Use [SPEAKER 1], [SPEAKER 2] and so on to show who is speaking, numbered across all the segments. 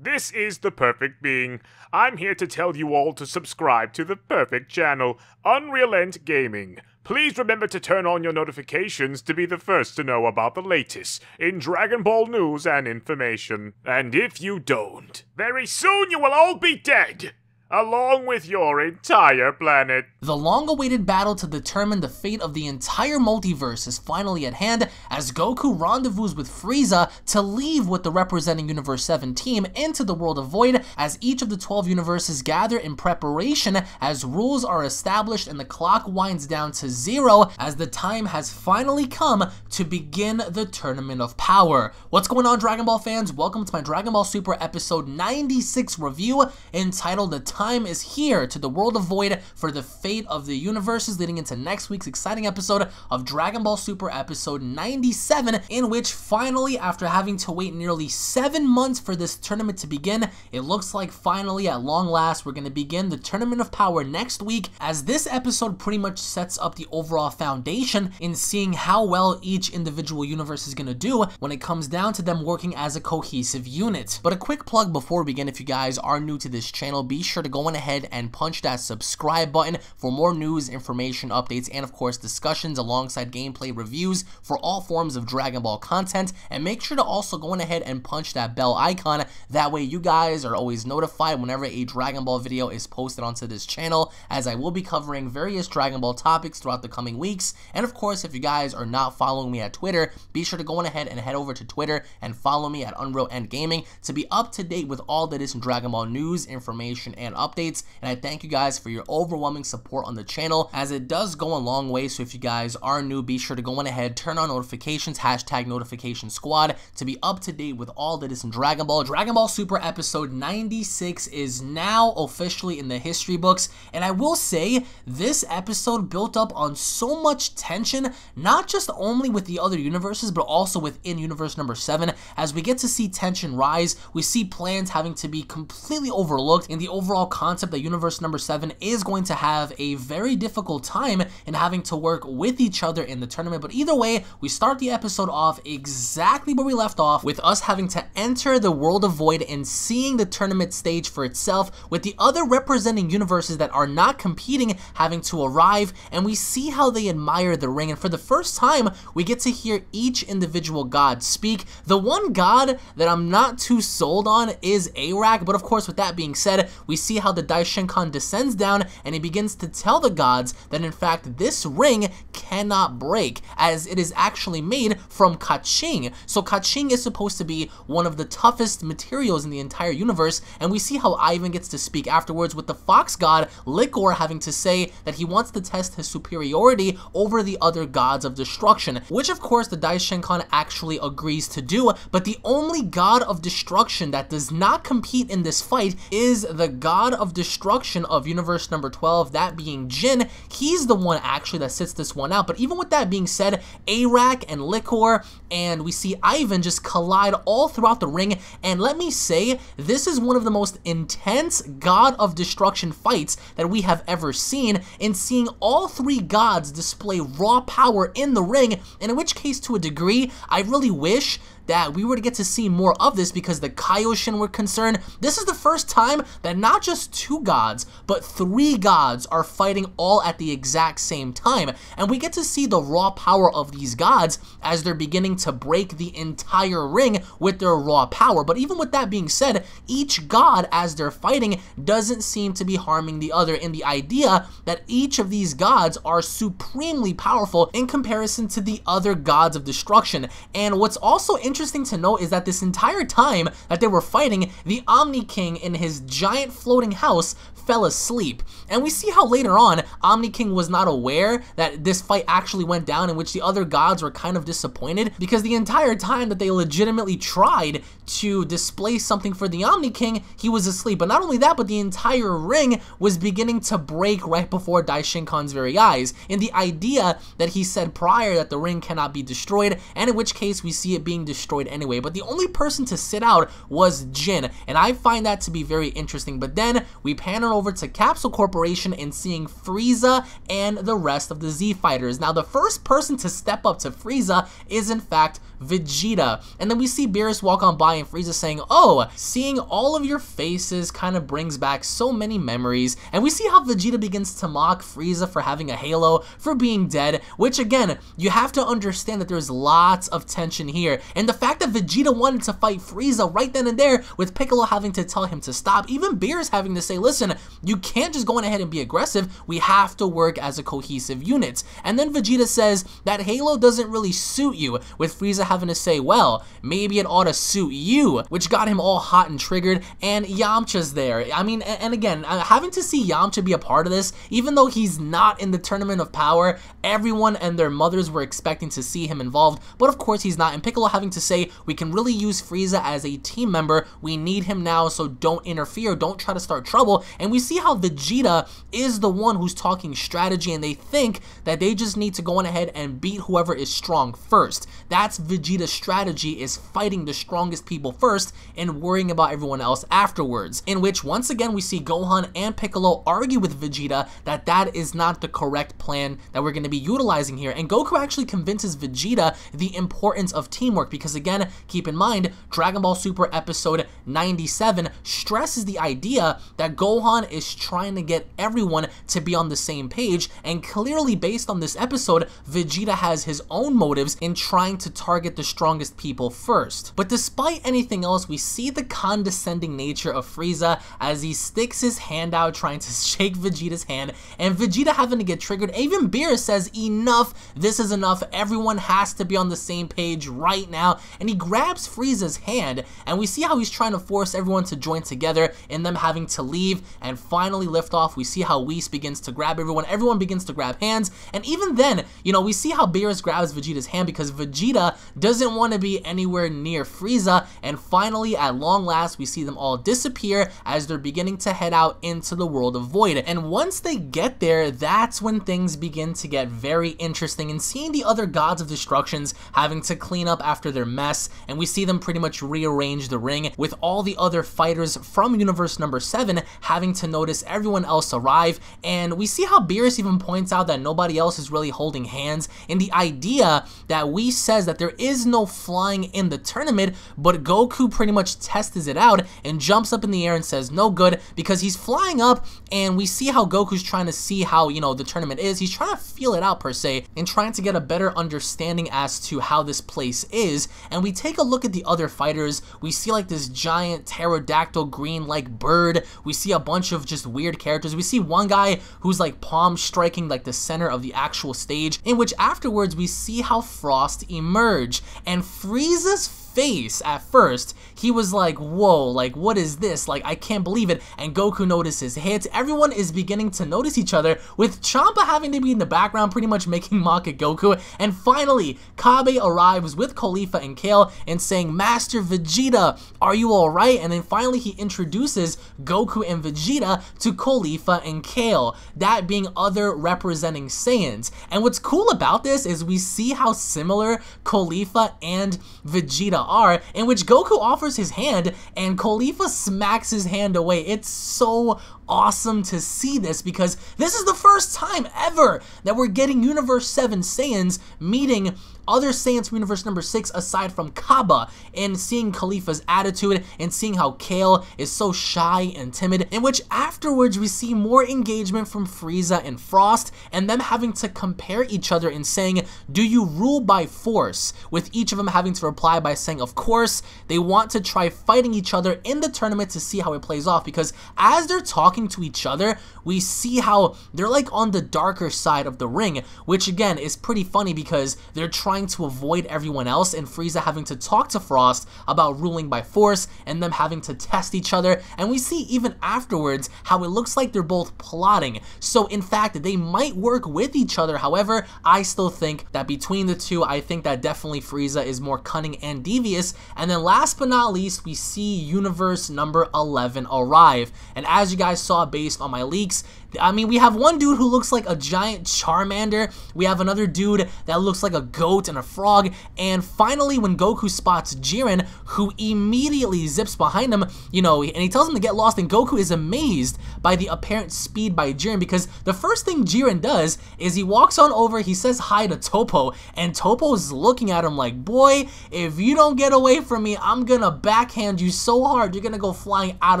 [SPEAKER 1] This is the Perfect Being. I'm here to tell you all to subscribe to the perfect channel, UnrealEntGaming. Please remember to turn on your notifications to be the first to know about the latest in Dragon Ball news and information. And if you don't, very soon you will all be dead, along with your entire planet.
[SPEAKER 2] The long-awaited battle to determine the fate of the entire multiverse is finally at hand as Goku rendezvous with Frieza to leave with the representing Universe 7 team into the World of Void as each of the 12 universes gather in preparation as rules are established and the clock winds down to 0 as the time has finally come to begin the Tournament of Power. What's going on, Dragon Ball fans? Welcome to my Dragon Ball Super episode 96 review entitled The Time is Here to the World of Void for the fate of the universes, leading into next week's exciting episode of Dragon Ball Super episode 97, in which finally, after having to wait nearly 7 months for this tournament to begin, it looks like finally at long last we're going to begin the Tournament of Power next week, as this episode pretty much sets up the overall foundation in seeing how well each individual universe is going to do when it comes down to them working as a cohesive unit. But a quick plug before we begin: if you guys are new to this channel, be sure to go on ahead and punch that subscribe button for more news, information, updates, and of course discussions alongside gameplay reviews for all forms of Dragon Ball content. And make sure to also go on ahead and punch that bell icon, that way you guys are always notified whenever a Dragon Ball video is posted onto this channel, as I will be covering various Dragon Ball topics throughout the coming weeks. And of course, if you guys are not following me at Twitter, be sure to go on ahead and head over to Twitter and follow me at UnrealEntGaming to be up to date with all that is in Dragon Ball news, information, and updates. And I thank you guys for your overwhelming support on the channel, as it does go a long way. So if you guys are new, be sure to go on ahead, turn on notifications, hashtag notification squad, to be up to date with all that is in Dragon Ball. Dragon Ball Super episode 96 is now officially in the history books, and I will say this episode built up on so much tension, not just only with the other universes but also within universe number 7. As we get to see tension rise, we see plans having to be completely overlooked in the overall concept that universe number 7 is going to have a very difficult time in having to work with each other in the tournament. But either way, we start the episode off exactly where we left off, with us having to enter the World of Void and seeing the tournament stage for itself, with the other representing universes that are not competing having to arrive, and we see how they admire the ring. And for the first time, we get to hear each individual god speak. The one god that I'm not too sold on is Arak, but of course, with that being said, we see how the Daishinkan descends down and he begins to tell the gods that in fact this ring cannot break, as it is actually made from kaching. So kaching is supposed to be one of the toughest materials in the entire universe, and we see how Ivan gets to speak afterwards, with the fox god Licor having to say that he wants to test his superiority over the other gods of destruction, which of course the Daishinkan actually agrees to do. But the only god of destruction that does not compete in this fight is the god of destruction of universe number 12, that being Jin. He's the one actually that sits this one out. But even with that being said, Arak and Licor and we see Ivan just collide all throughout the ring, and let me say, this is one of the most intense god of destruction fights that we have ever seen, in seeing all three gods display raw power in the ring, and in which case, to a degree, I really wish that we were to get to see more of this, because the Kaioshin were concerned. This is the first time that not just 2 gods, but 3 gods are fighting all at the exact same time. And we get to see the raw power of these gods as they're beginning to break the entire ring with their raw power. But even with that being said, each god, as they're fighting, doesn't seem to be harming the other, in the idea that each of these gods are supremely powerful in comparison to the other gods of destruction. And what's also interesting to note is that this entire time that they were fighting, the Omni King in his giant floating house fell asleep. And we see how later on Omni King was not aware that this fight actually went down, in which the other gods were kind of disappointed, because the entire time that they legitimately tried to display something for the Omni King, he was asleep. But not only that, but the entire ring was beginning to break right before Daishinkan's very eyes, in the idea that he said prior that the ring cannot be destroyed, and in which case we see it being destroyed anyway. But the only person to sit out was Jin, and I find that to be very interesting. But then we pan on over to Capsule Corporation and seeing Frieza and the rest of the Z Fighters. Now, the first person to step up to Frieza is in fact Vegeta. And then we see Beerus walk on by and Frieza saying, "Oh, seeing all of your faces kind of brings back so many memories." And we see how Vegeta begins to mock Frieza for having a halo, for being dead, which again, you have to understand that there's lots of tension here. And the fact that Vegeta wanted to fight Frieza right then and there, with Piccolo having to tell him to stop, even Beerus having to say, "Listen, you can't just go on ahead and be aggressive, we have to work as a cohesive unit." And then Vegeta says that halo doesn't really suit you, with Frieza having to say, "Well, maybe it ought to suit you," which got him all hot and triggered. And Yamcha's there. I mean, and again, having to see Yamcha be a part of this, even though he's not in the Tournament of Power, everyone and their mothers were expecting to see him involved, but of course he's not. And Piccolo having to say, "We can really use Frieza as a team member, we need him now, so don't interfere, don't try to start trouble." And we see how Vegeta is the one who's talking strategy, and they think that they just need to go on ahead and beat whoever is strong first. That's Vegeta's strategy, is fighting the strongest people first and worrying about everyone else afterwards. In which, once again, we see Gohan and Piccolo argue with Vegeta that that is not the correct plan that we're going to be utilizing here. And Goku actually convinces Vegeta the importance of teamwork, because again, keep in mind, Dragon Ball Super episode 97 stresses the idea that Gohan is trying to get everyone to be on the same page, and clearly based on this episode, Vegeta has his own motives in trying to target the strongest people first. But despite anything else, we see the condescending nature of Frieza as he sticks his hand out trying to shake Vegeta's hand, and Vegeta having to get triggered. Even Beerus says, "Enough, this is enough, everyone has to be on the same page right now," and he grabs Frieza's hand, and we see how he's trying to force everyone to join together in them having to leave and finally lift off. We see how Whis begins to grab everyone begins to grab hands, and even then, you know, we see how Beerus grabs Vegeta's hand because Vegeta doesn't want to be anywhere near Frieza, and finally, at long last, we see them all disappear as they're beginning to head out into the world of Void. And once they get there, that's when things begin to get very interesting, and seeing the other gods of destructions having to clean up after their mess, and we see them pretty much rearrange the ring, with all the other fighters from Universe number 7 having to notice everyone else arrive. And we see how Beerus even points out that nobody else is really holding hands, and the idea that Whis says that there is no flying in the tournament, but Goku pretty much tests it out and jumps up in the air and says no good, because he's flying up, and we see how Goku's trying to see how, you know, the tournament is. He's trying to feel it out per se, and trying to get a better understanding as to how this place is. And we take a look at the other fighters. We see like this giant pterodactyl green like bird. We see a bunch of just weird characters. We see one guy who's like palm striking like the center of the actual stage, in which afterwards we see how Frost emerge, and Frieza's face at first, he was like, "Whoa, like what is this? Like I can't believe it." And Goku notices hits. Everyone is beginning to notice each other, with Champa having to be in the background pretty much making mock at Goku. And finally, Kabe arrives with Khalifa and Kale and saying, "Master Vegeta, are you alright?" And then finally he introduces Goku and Vegeta to Khalifa and Kale, that being other representing Saiyans. And what's cool about this is we see how similar Khalifa and Vegeta are, in which Goku offers his hand and Khalifa smacks his hand away. It's so awesome to see this, because this is the first time ever that we're getting Universe 7 Saiyans meeting other Saiyans from Universe number 6 aside from Kaba, and seeing Khalifa's attitude and seeing how Kale is so shy and timid, in which afterwards we see more engagement from Frieza and Frost, and them having to compare each other and saying, "Do you rule by force?" with each of them having to reply by saying, of course. They want to try fighting each other in the tournament to see how it plays off, because as they're talking to each other, we see how they're like on the darker side of the ring, which again is pretty funny because they're trying to avoid everyone else, and Frieza having to talk to Frost about ruling by force, and them having to test each other. And we see even afterwards how it looks like they're both plotting. So in fact, they might work with each other. However, I still think that between the two, I think that definitely Frieza is more cunning and devious. And then last but not least, we see Universe number 11 arrive. And as you guys saw based on my leaks, I mean, we have one dude who looks like a giant Charmander, we have another dude that looks like a goat and a frog, and finally when Goku spots Jiren, who immediately zips behind him, you know, and he tells him to get lost, and Goku is amazed by the apparent speed by Jiren, because the first thing Jiren does is he walks on over, he says hi to Toppo, and Toppo's looking at him like, boy, if you don't get away from me, I'm gonna backhand you so hard, you're gonna go flying out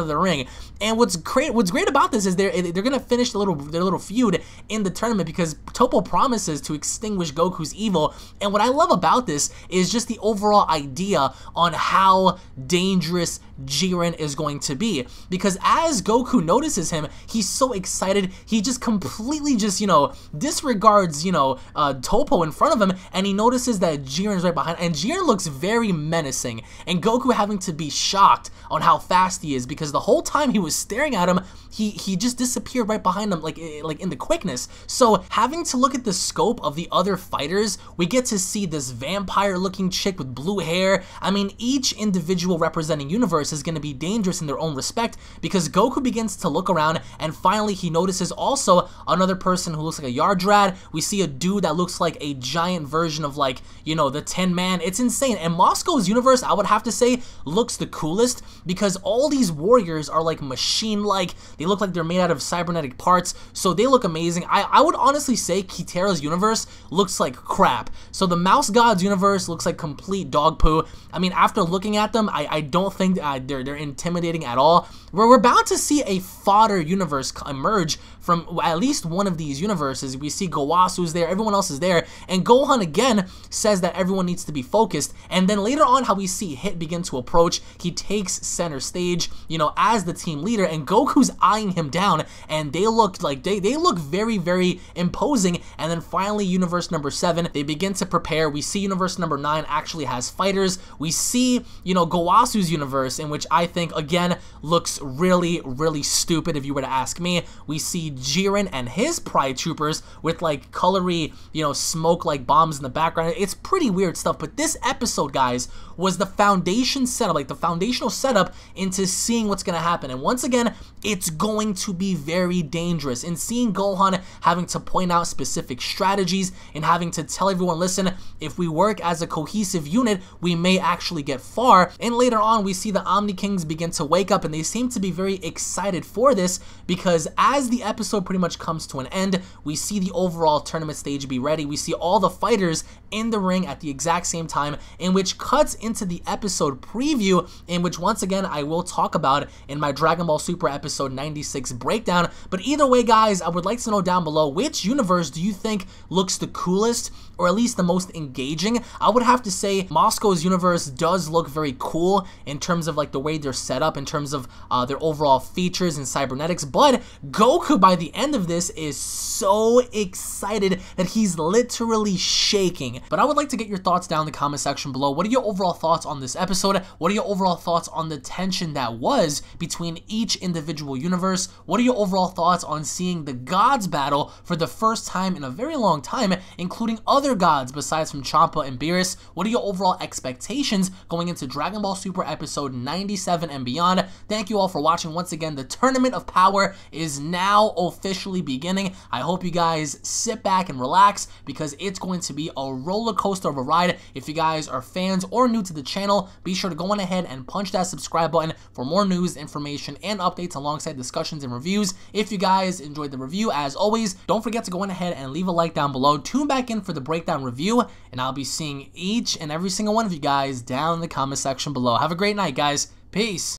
[SPEAKER 2] of the ring. And what's great about this is they're gonna finish their little feud in the tournament, because Toppo promises to extinguish Goku's evil. And what I love about this is just the overall idea on how dangerous Jiren is going to be, because as Goku notices him, he's so excited, he just completely just, you know, disregards, you know, Toppo in front of him, and he notices that Jiren is right behind, and Jiren looks very menacing, and Goku having to be shocked on how fast he is, because the whole time he was staring at him, he just disappeared right behind him, like in the quickness. So having to look at the scope of the other fighters, we get to see this vampire looking chick with blue hair. I mean, each individual representing universe is going to be dangerous in their own respect, because Goku begins to look around, and finally he notices also another person who looks like a Yardrat. We see a dude that looks like a giant version of, like, you know, the Tin Man. It's insane. And Moscow's universe, I would have to say, looks the coolest, because all these warriors are like machine-like. They look like they're made out of cybernetic parts, so they look amazing. I would honestly say Kitara's universe looks like crap. So the Mouse God's universe looks like complete dog poo. I mean, after looking at them, I don't think they're intimidating at all. We're about to see a fodder universe emerge from at least one of these universes. We see Gowasu's there, everyone else is there, and Gohan again says that everyone needs to be focused. And then later on, how we see Hit begin to approach, he takes center stage, you know, as the team leader, and Goku's eyeing him down, and they look like they look very, very imposing. And then finally, universe number 7, they begin to prepare. We see universe number 9 actually has fighters. We see, you know, Gowasu's universe, in which I think again looks really, really stupid if you were to ask me. We see Jiren and his Pride Troopers with like colory, you know, smoke like bombs in the background. It's pretty weird stuff, but this episode, guys, was the foundation setup, like the foundational setup into seeing what's gonna happen. And once again, it's going to be very dangerous. And seeing Gohan having to point out specific strategies and having to tell everyone, listen, if we work as a cohesive unit, we may actually get far. And later on, we see the Omni Kings begin to wake up, and they seem to be very excited for this, because as the episode pretty much comes to an end, we see the overall tournament stage be ready. We see all the fighters in the ring at the exact same time, in which cuts into the episode preview, in which once again I will talk about in my Dragon Ball Super episode 96 breakdown. But either way, guys, I would like to know down below, which universe do you think looks the coolest, or at least the most engaging? I would have to say Moscow's universe does look very cool in terms of like the way they're set up, in terms of their overall features and cybernetics, but Goku by the end of this is so excited that he's literally shaking. But I would like to get your thoughts down in the comment section below. What are your overall thoughts on this episode? What are your overall thoughts on the tension that was between each individual universe? What are your overall thoughts on seeing the gods battle for the first time in a very long time, including other gods besides from Champa and Beerus? What are your overall expectations going into Dragon Ball Super episode 97 and beyond? Thank you all for watching. Once again, the Tournament of Power is now officially beginning. I hope you guys sit back and relax, because it's going to be a roller coaster of a ride. If you guys are fans or new to the channel, be sure to go on ahead and punch that subscribe button for more news, information, and updates alongside discussions and reviews. If you guys enjoyed the review, as always, don't forget to go on ahead and leave a like down below. Tune back in for the breakdown review, and I'll be seeing each and every single one of you guys down in the comment section below. Have a great night, guys. Peace.